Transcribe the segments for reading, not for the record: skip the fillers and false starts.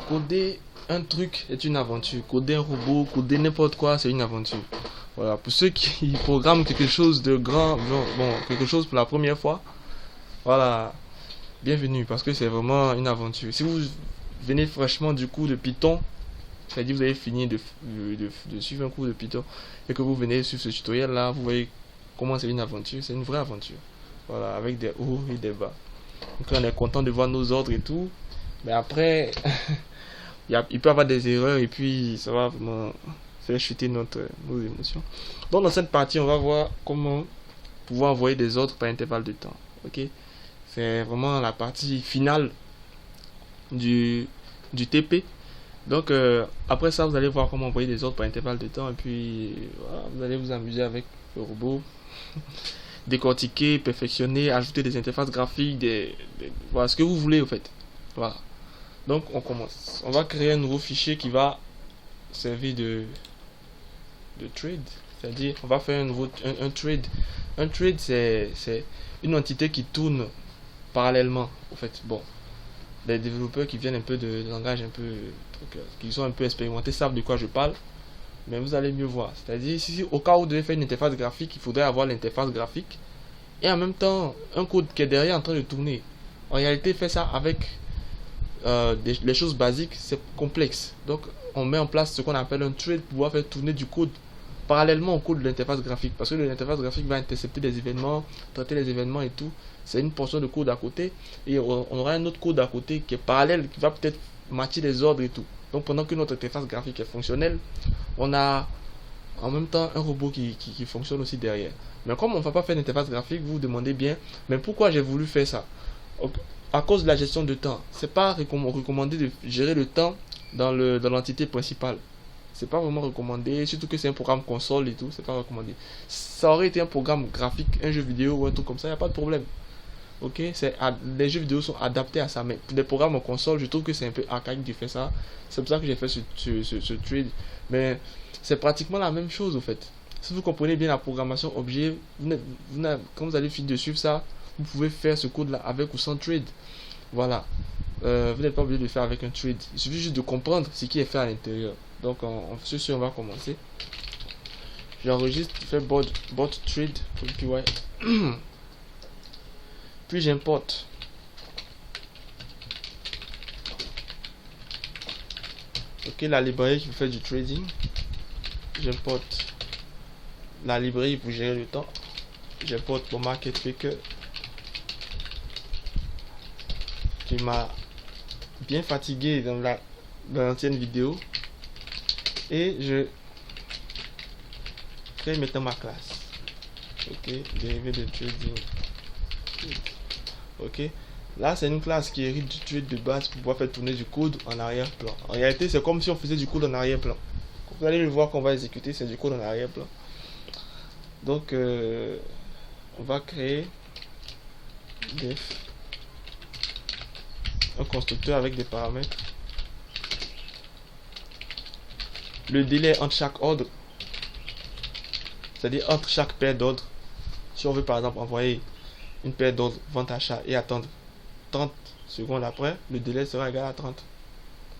Coder un truc est une aventure. Coder un robot, coder n'importe quoi, c'est une aventure. Voilà, pour ceux qui programment quelque chose de grand, quelque chose pour la première fois, voilà, bienvenue, parce que c'est vraiment une aventure. Si vous venez franchement du cours de Python, c'est-à-dire vous avez fini de suivre un cours de Python et que vous venez suivre ce tutoriel là, vous voyez comment c'est une aventure, c'est une vraie aventure. Voilà, avec des hauts et des bas. Donc là, on est content de voir nos ordres et tout, mais après, il peut y avoir des erreurs et puis ça va vraiment faire chuter nos émotions. Donc dans cette partie, on va voir comment pouvoir envoyer des ordres par intervalle de temps. Ok, c'est vraiment la partie finale du, du TP. Donc après ça, vous allez voir comment envoyer des ordres par intervalle de temps et puis voilà, vous allez vous amuser avec le robot, décortiquer, perfectionner, ajouter des interfaces graphiques, voilà ce que vous voulez en fait. Voilà. Donc on commence. On va créer un nouveau fichier qui va servir de trade. C'est-à-dire on va faire un trade. Un trade c'est une entité qui tourne parallèlement. En fait, bon, les développeurs qui viennent un peu de langage un peu qui sont un peu expérimentés savent de quoi je parle. Mais vous allez mieux voir. C'est-à-dire si au cas où vous devez faire une interface graphique, il faudrait avoir l'interface graphique et en même temps un code qui est derrière en train de tourner. En réalité, faire ça avec les choses basiques, c'est complexe. Donc, on met en place ce qu'on appelle un thread pour pouvoir faire tourner du code parallèlement au code de l'interface graphique. Parce que l'interface graphique va intercepter des événements, traiter les événements et tout. C'est une portion de code à côté. Et on aura un autre code à côté qui est parallèle, qui va peut-être matcher les ordres et tout. Donc, pendant que notre interface graphique est fonctionnelle, on a en même temps un robot qui fonctionne aussi derrière. Mais comme on ne va pas faire d'interface graphique, vous vous demandez bien, mais pourquoi j'ai voulu faire ça? À cause de la gestion de temps. C'est pas recommandé de gérer le temps dans l'entité principale. C'est pas vraiment recommandé, surtout que c'est un programme console et tout, c'est pas recommandé. Ça aurait été un programme graphique, un jeu vidéo ou un truc comme ça, y a pas de problème. Ok, les jeux vidéo sont adaptés à ça, mais pour des programmes en console, je trouve que c'est un peu archaïque de faire ça. C'est pour ça que j'ai fait ce trade. Mais c'est pratiquement la même chose, au fait. Si vous comprenez bien la programmation objet, quand vous allez finir de suivre ça, vous pouvez faire ce code là avec ou sans trade. Voilà. Vous n'êtes pas obligé de le faire avec un trade. Il suffit juste de comprendre ce qui est fait à l'intérieur. Donc, on va commencer. J'enregistre, je fais bot trade pour le PY. Puis j'importe la librairie qui fait du trading. J'importe la librairie pour gérer le temps. J'importe mon market maker qui m'a bien fatigué dans l'ancienne vidéo. Et je crée maintenant ma classe. Ok, dérivé de trading. Ok, là c'est une classe qui hérite du trade de base pour pouvoir faire tourner du code en arrière-plan. En réalité, c'est comme si on faisait du code en arrière-plan. Vous allez le voir qu'on va exécuter, c'est du code en arrière-plan. Donc, on va créer un constructeur avec des paramètres. Le délai entre chaque ordre, c'est-à-dire entre chaque paire d'ordres. Si on veut par exemple envoyer une paire d'ordres vente achat et attendre 30 secondes après, le délai sera égal à 30.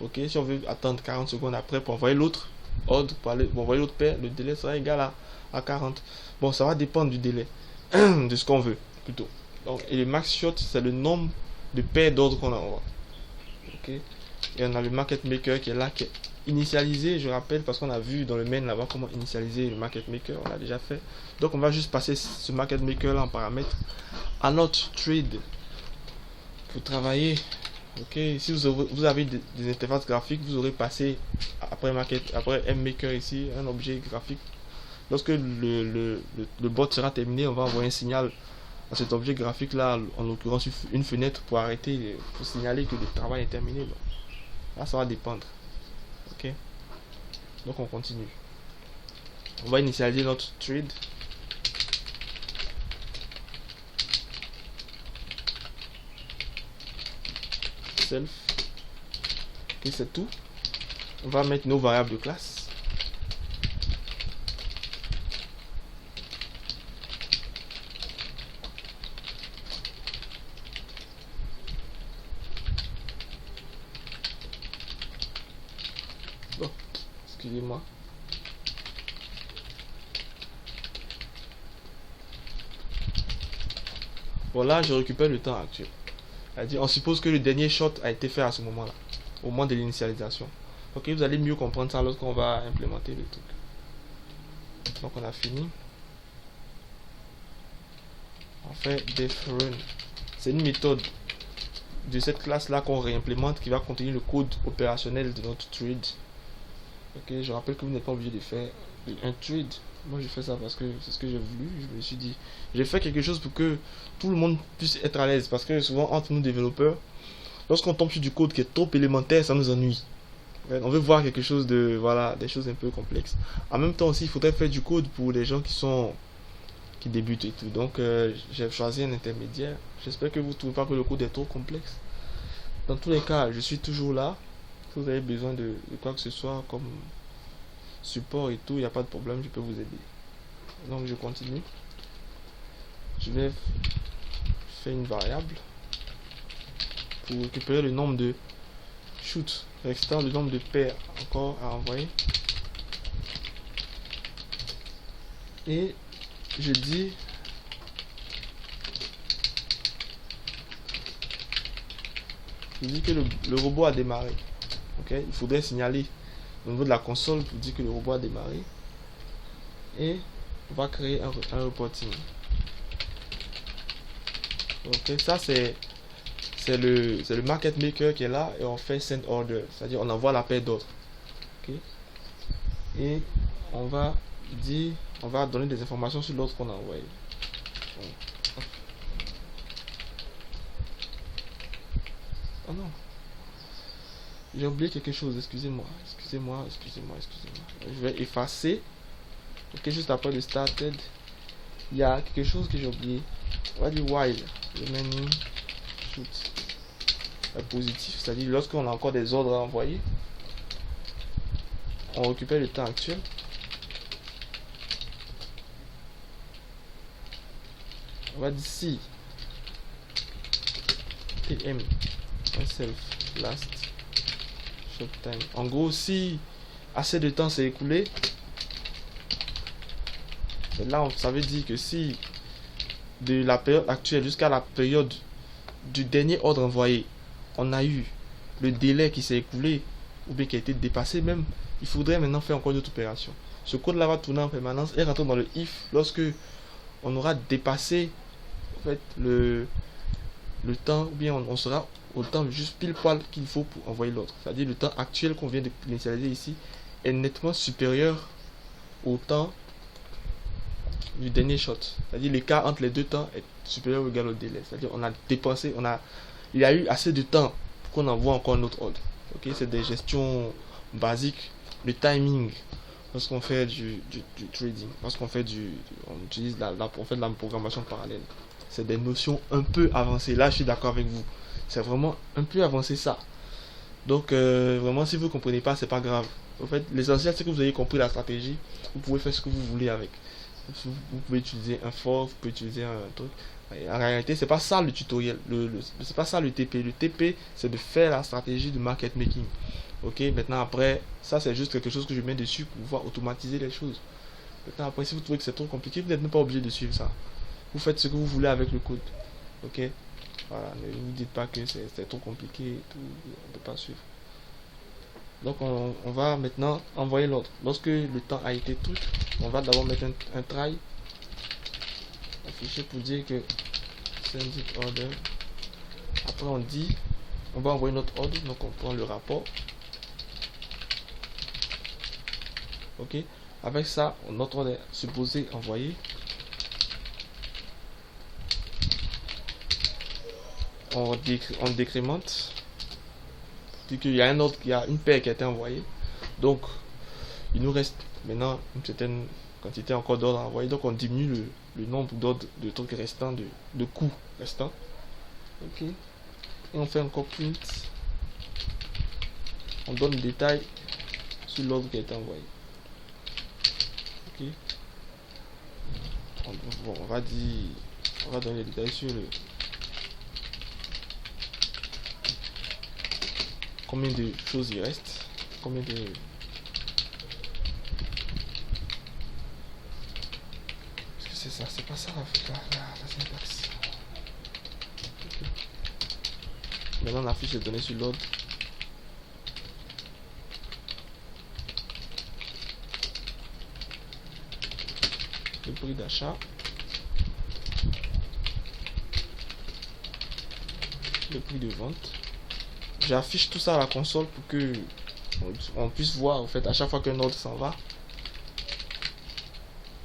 Ok, si on veut attendre 40 secondes après pour envoyer l'autre ordre, pour envoyer l'autre paire, le délai sera égal à 40. Bon, ça va dépendre du délai, de ce qu'on veut plutôt. Donc, et le max short, c'est le nombre de paires d'ordres qu'on envoie. Ok, et on a le market maker qui est là, qui est initialisé, je rappelle, parce qu'on a vu dans le main là-bas comment initialiser le market maker, on l'a déjà fait. Donc, on va juste passer ce market maker là en paramètre à notre trade pour travailler. Ok, si vous avez des interfaces graphiques, vous aurez passé après MMaker ici un objet graphique. Lorsque le bot sera terminé, on va envoyer un signal à cet objet graphique là, en l'occurrence une fenêtre pour arrêter, pour signaler que le travail est terminé. Donc, là, ça va dépendre. Ok, donc on continue. On va initialiser notre trade. Self. Et c'est tout. On va mettre nos variables de classe. Excusez-moi. Voilà, je récupère le temps actuel. C'est-à-dire, on suppose que le dernier shot a été fait à ce moment-là, au moment de l'initialisation. Ok, vous allez mieux comprendre ça lorsqu'on va implémenter le truc. Donc on a fini. On fait def run. C'est une méthode de cette classe là qu'on réimplémente qui va contenir le code opérationnel de notre thread. Ok, je rappelle que vous n'êtes pas obligé de faire un thread. Moi je fais ça parce que c'est ce que j'ai voulu. Je me suis dit, j'ai fait quelque chose pour que tout le monde puisse être à l'aise. Parce que souvent entre nous développeurs, lorsqu'on tombe sur du code qui est trop élémentaire, ça nous ennuie. On veut voir quelque chose de, voilà, des choses un peu complexes. En même temps aussi, il faudrait faire du code pour les gens qui débutent et tout. Donc j'ai choisi un intermédiaire. J'espère que vous ne trouvez pas que le code est trop complexe. Dans tous les cas, je suis toujours là. Si vous avez besoin de quoi que ce soit comme support et tout, il n'y a pas de problème, je peux vous aider. Donc je continue. Je vais faire une variable pour récupérer le nombre de shoots restant, le nombre de paires encore à envoyer. Et je dis que le robot a démarré. Ok, il faudrait signaler au niveau de la console pour dire que le robot a démarré. Et on va créer un reporting. Ok, ça c'est le market maker qui est là et on fait send order, c'est-à-dire on envoie la paire d'ordres. Ok, et on va dire, on va donner des informations sur l'ordre qu'on a envoyé. Oh non, j'ai oublié quelque chose, excusez-moi. Je vais effacer. Ok, juste après le started, il y a quelque chose que j'ai oublié. On va dire while le menu shoot est positif, c'est-à-dire lorsqu'on a encore des ordres à envoyer, on récupère le temps actuel. On va dire si tm self last shot time. En gros, si assez de temps s'est écoulé, là ça veut dire que si de la période actuelle jusqu'à la période du dernier ordre envoyé, on a eu le délai qui s'est écoulé ou bien qui a été dépassé même, il faudrait maintenant faire encore une autre opération. Ce code là va tourner en permanence et rentrer dans le if lorsque on aura dépassé en fait le temps, ou bien on sera au temps juste pile poil qu'il faut pour envoyer l'ordre. C'est-à-dire le temps actuel qu'on vient de initialiser ici est nettement supérieur au temps du dernier shot. C'est-à-dire l'écart entre les deux temps est supérieur ou égal au délai. C'est-à-dire on a dépensé, il y a eu assez de temps pour qu'on envoie encore un autre ordre. Ok, c'est des gestions basiques. Le timing, lorsqu'on fait du trading, lorsqu'on fait on utilise on fait de la programmation parallèle. C'est des notions un peu avancées. Là, je suis d'accord avec vous. C'est vraiment un peu avancé ça. Donc, vraiment, si vous ne comprenez pas, c'est pas grave. En fait, l'essentiel, c'est que vous ayez compris la stratégie. Vous pouvez faire ce que vous voulez avec. Vous pouvez utiliser un for, vous pouvez utiliser un truc. Et en réalité, c'est pas ça le tutoriel. C'est pas ça le TP. Le TP, c'est de faire la stratégie de market making. Ok, maintenant après, ça c'est juste quelque chose que je mets dessus pour pouvoir automatiser les choses. Maintenant après, si vous trouvez que c'est trop compliqué, vous n'êtes même pas obligé de suivre ça. Vous faites ce que vous voulez avec le code. Ok, voilà, ne vous dites pas que c'est trop compliqué et tout, on ne peut pas suivre. Donc on va maintenant envoyer l'ordre. Lorsque le temps a été truc, on va d'abord mettre un try affiché pour dire que send it order. Après on dit, on va envoyer notre ordre, donc on prend le rapport. Ok, avec ça, notre ordre est supposé envoyer. On décrémente. Dit qu'il y a un ordre, il y a une paire qui a été envoyée. Donc, il nous reste maintenant une certaine quantité encore d'ordres à envoyer. Donc, on diminue le nombre d'ordres de trucs restants, de coups restants. Ok. Et on fait encore print. On donne le détail sur l'ordre qui a été envoyé. Ok. On va donner les détails sur combien de choses il reste, combien de c'est ça, c'est pas ça la syntaxe. Maintenant, on affiche les données sur l'ordre. Le prix d'achat, le prix de vente. J'affiche tout ça à la console pour que on puisse voir en fait à chaque fois qu'un ordre s'en va,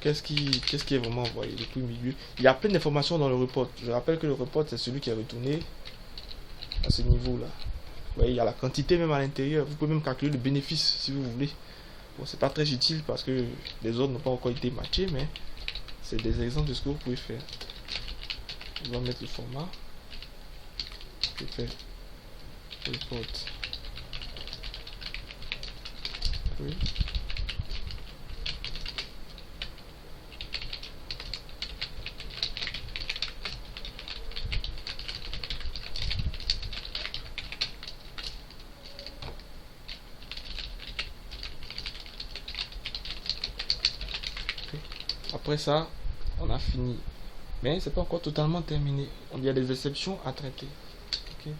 qu'est-ce qui est vraiment envoyé, le prix milieu. Il y a plein d'informations dans le report. Je rappelle que le report c'est celui qui est retourné à ce niveau là. Vous voyez, il y a la quantité même à l'intérieur. Vous pouvez même calculer le bénéfice si vous voulez. Bon, c'est pas très utile parce que les ordres n'ont pas encore été matchés, mais c'est des exemples de ce que vous pouvez faire. On va mettre le format. Je fais report. Oui. Après ça, on a fini. Mais c'est pas encore totalement terminé. Il y a des exceptions à traiter. Okay.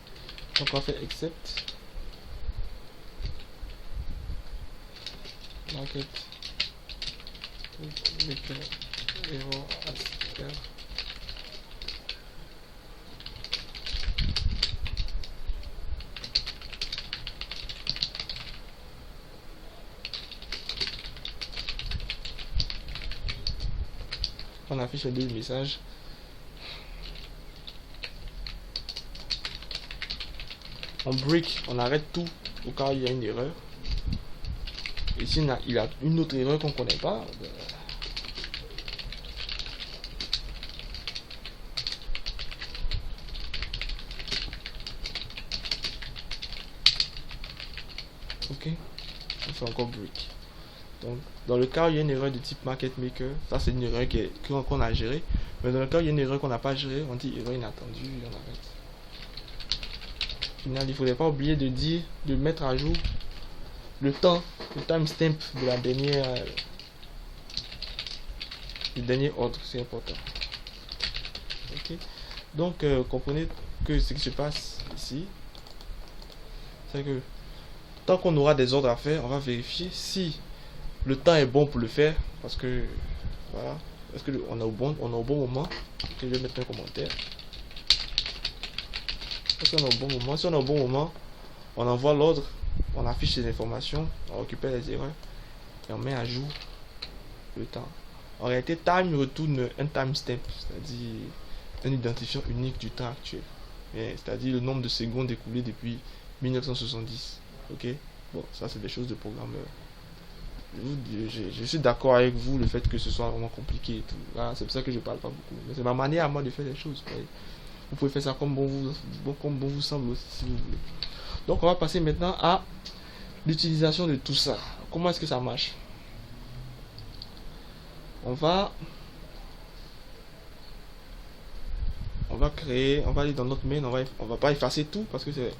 Donc on va faire except. Market. Error as on affiche les deux messages. On break, on arrête tout au cas où il y a une erreur. Ici il y a une autre erreur qu'on ne connaît pas. Ok, on fait encore break. Donc dans le cas où il y a une erreur de type market maker, ça c'est une erreur qu'on a gérée. Mais dans le cas où il y a une erreur qu'on n'a pas gérée, on dit erreur inattendue et on arrête. Au final, il ne faudrait pas oublier de dire, de mettre à jour le temps, le timestamp de la dernière, du dernier ordre, c'est important. Ok. Donc comprenez que ce qui se passe ici, c'est que tant qu'on aura des ordres à faire, on va vérifier si le temps est bon pour le faire, parce que voilà, est-ce que on est au bon moment. Ok, je vais mettre un commentaire. Est-ce qu'on est au bon moment? Si on est au bon moment, on envoie l'ordre, on affiche les informations, on récupère les erreurs et on met à jour le temps. En réalité, time retourne un timestamp, c'est-à-dire un identifiant unique du temps actuel, c'est-à-dire le nombre de secondes écoulées depuis 1970. Ok, bon, ça c'est des choses de programmeur. Je suis d'accord avec vous, le fait que ce soit vraiment compliqué et tout. C'est pour ça que je parle pas beaucoup. Mais c'est ma manière à moi de faire les choses. Vous pouvez faire ça comme bon vous semble aussi, si vous voulez. Donc on va passer maintenant à l'utilisation de tout ça. Comment est-ce que ça marche? On va créer, on va aller dans notre main, on va pas effacer tout parce que c'est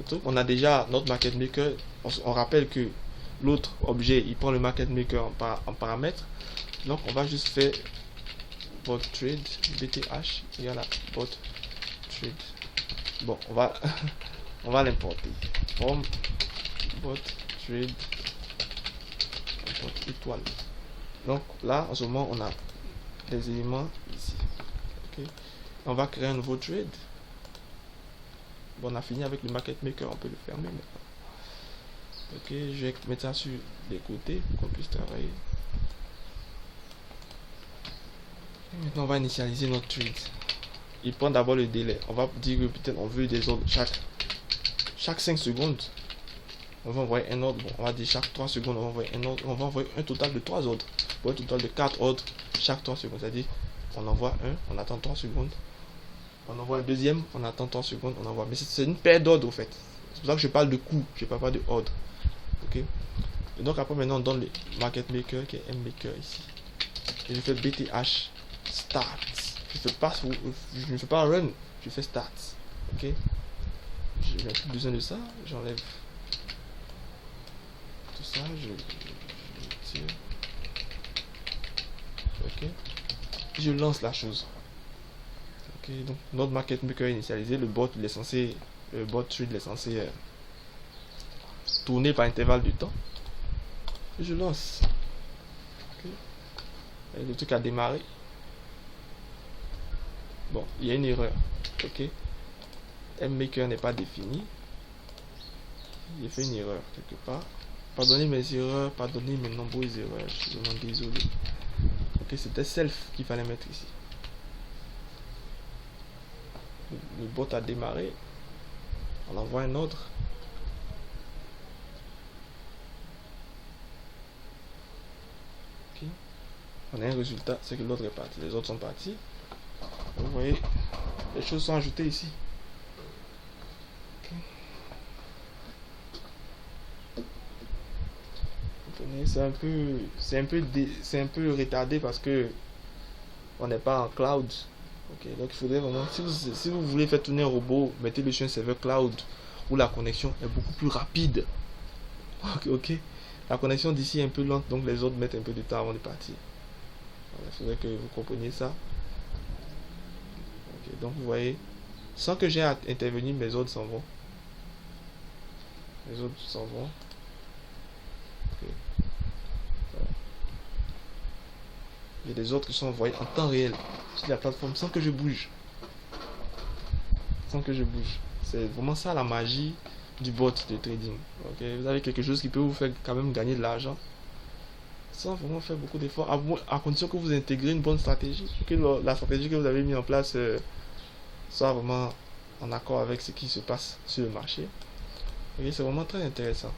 tout. On a déjà notre market maker. On rappelle que l'autre objet, il prend le market maker en paramètre. Donc on va juste faire bot trade bth égale à bot trade. Bon, on va on va l'importer. From bot trade import étoile. Donc là en ce moment on a des éléments ici. Ok, on va créer un nouveau trade. Bon, on a fini avec le market maker, on peut le fermer maintenant. Ok, je vais mettre ça sur les côtés pour qu'on puisse travailler. Et maintenant on va initialiser notre trade. Il prend d'abord le délai. On va dire que peut-être on veut des ordres chaque 5 secondes. On va envoyer un ordre. Bon, on va dire chaque 3 secondes on va envoyer un ordre. On va envoyer un total de 3 ordres. Pour un total de 4 ordres chaque 3 secondes. C'est-à-dire on envoie un, on attend 3 secondes. On envoie un deuxième, on attend 3 secondes, on envoie. Mais c'est une paire d'ordres au fait. C'est pour ça que je parle de coût, je ne parle pas de ordre. Ok. Et donc après maintenant on donne le market maker qui est mmaker ici. Et je fais bth start. Je ne fais pas run, je fais start. Ok. Je n'ai plus besoin de ça, j'enlève tout ça, je tire. Ok. je lance la chose. Ok, donc notre market maker initialisé, le bot il est censé, le bot suite il est censé tourner par intervalle de temps. Et je lance. Ok. Et le truc a démarré. Bon, il y a une erreur. Ok. MMaker n'est pas défini. J'ai fait une erreur quelque part. Pardonnez mes erreurs, pardonnez mes nombreuses erreurs. Je suis vraiment désolé. Ok, c'était self qu'il fallait mettre ici. Le bot a démarré. On envoie un ordre. Ok. On a un résultat, c'est que l'autre est parti. Les autres sont partis. Vous voyez, les choses sont ajoutées ici. Okay. C'est un peu retardé parce que on n'est pas en cloud. Ok, donc il faudrait vraiment, si vous voulez faire tourner un robot, mettez-le sur un serveur cloud où la connexion est beaucoup plus rapide. Ok. La connexion d'ici est un peu lente, donc les autres mettent un peu de temps avant de partir. Il faudrait que vous compreniez ça. Ok, donc vous voyez, sans que j'ai à intervenir, mes autres s'en vont. Les autres s'en vont. Okay. Voilà. Il y a des autres qui sont envoyés en temps réel sur la plateforme sans que je bouge. Sans que je bouge. C'est vraiment ça la magie du bot de trading. Okay. Vous avez quelque chose qui peut vous faire quand même gagner de l'argent sans vraiment faire beaucoup d'efforts, à condition que vous intégrez une bonne stratégie, que la stratégie que vous avez mis en place soit vraiment en accord avec ce qui se passe sur le marché. Et c'est vraiment très intéressant.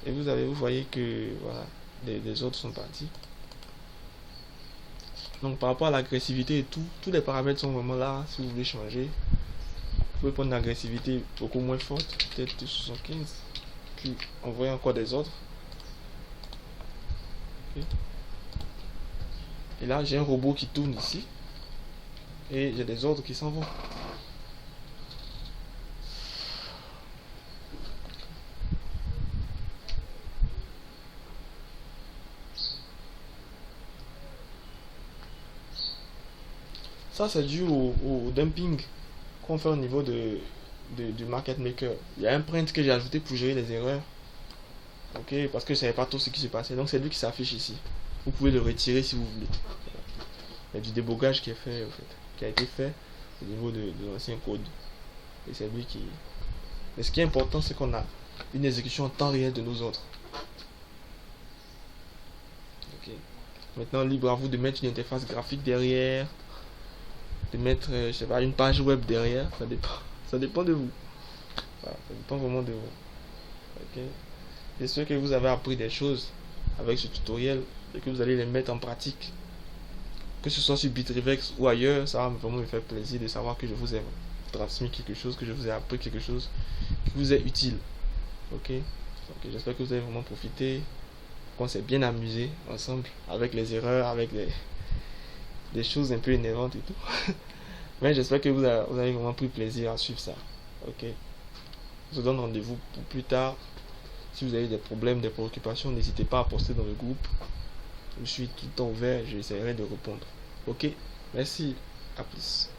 Et vous voyez que voilà, les autres sont partis. Donc par rapport à l'agressivité et tout, tous les paramètres sont vraiment là. Si vous voulez changer, vous pouvez prendre une agressivité beaucoup moins forte, peut-être 75, puis envoyer encore des autres. Okay. Et là j'ai un robot qui tourne ici et j'ai des ordres qui s'en vont. Ça c'est dû au dumping qu'on fait au niveau du market maker. Il y a un print que j'ai ajouté pour gérer les erreurs. Ok, parce que je ne savais pas tout ce qui se passait. Donc c'est lui qui s'affiche ici. Vous pouvez le retirer si vous voulez. Il y a du débogage qui est fait, en fait, qui a été fait au niveau de l'ancien code. Et c'est lui qui. Mais ce qui est important, c'est qu'on a une exécution en temps réel de nos ordres. Ok. Maintenant, libre à vous de mettre une interface graphique derrière, de mettre, je sais pas, une page web derrière. Ça dépend. Ça dépend de vous. Voilà, ça dépend vraiment de vous. Ok. J'espère que vous avez appris des choses avec ce tutoriel et que vous allez les mettre en pratique. Que ce soit sur Bittrex ou ailleurs, ça va vraiment me faire plaisir de savoir que je vous ai transmis quelque chose, que je vous ai appris quelque chose qui vous est utile. Ok. Donc j'espère que vous avez vraiment profité, qu'on s'est bien amusé ensemble avec les erreurs, avec des choses un peu énervantes et tout. Mais j'espère que vous avez vraiment pris plaisir à suivre ça. Ok. Je vous donne rendez-vous pour plus tard. Si vous avez des problèmes, des préoccupations, n'hésitez pas à poster dans le groupe. Je suis tout le temps ouvert, j'essaierai de répondre. Ok, merci, à plus.